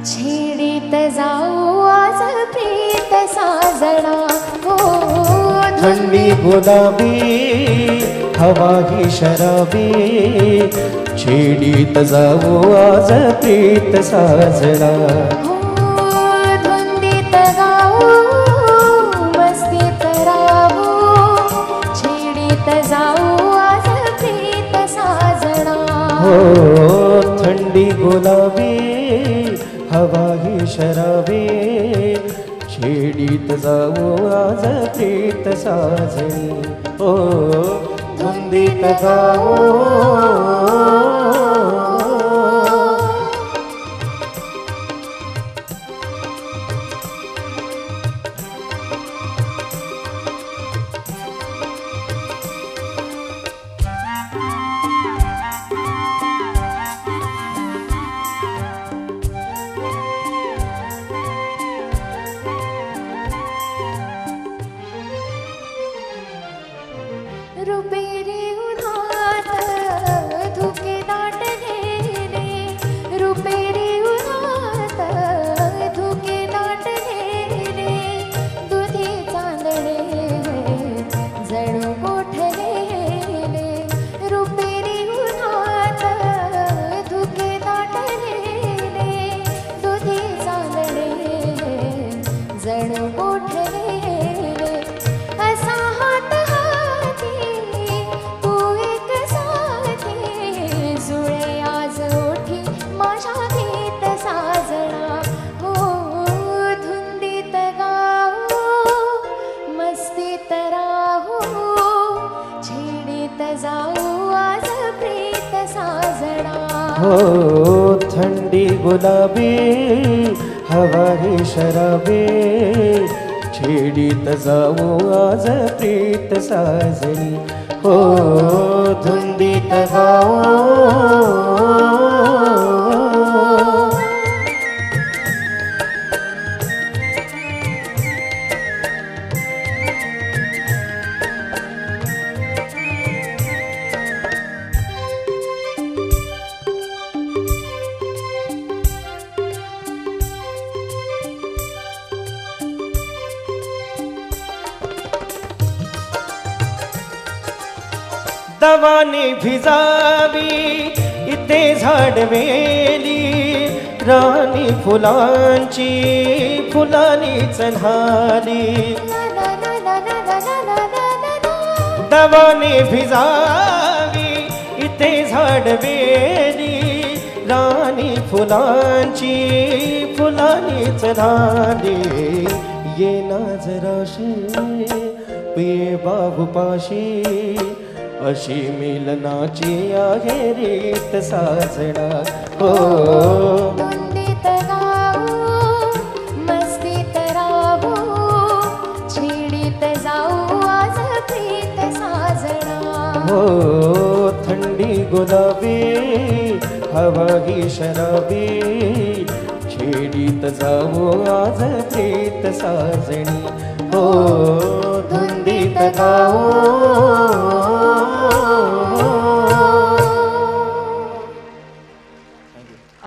छेडीत जाऊ आज प्रीत साजना हो थंडी गुलाबी हवा ही शराबी छेडीत जाऊ आज प्रीत साजना हो धुंदीत गाऊ मस्तीत राहू छेडीत जाऊ आज प्रीत साजना हो थंडी गुलाबी हवा ही शराबी छेडीत जाऊ आज प्रीत साजणी ओ धुंदीत गाऊ रुपेरी उन्हात धुके दाटलेले रुपेरी उन्हात धुके दाटलेले दुधी चांदणे जणू गोठलेले रुपेरी उन्हात धुके दाटलेले दुधी चांदणे जणू गोठलेले असा हात जाऊ आज प्रीत साजना हो थंडी गुलाबी हवा ही शराबी छेडीत जाऊ आज प्रीत साजनी हो धुंदीत गाऊ दवाने भिजावी इथे झाडवेली राणी फुलांची फुलांनीच न्हाली दवाने भिजावी इथे झाडवेली राणी फुलांची फुलांनीच न्हाली ये ना जराशी पिये बाबूपाशी अशी मिलनाची आहे रीत साजना हो धुंदीत गाऊ मस्तीत राहू छेडीत जाऊ आज प्रीत साजना हो थंडी गुलाबी हवा ही शराबी छेडीत जाऊ आज प्रीत साजणी हो धुंदीत गाऊ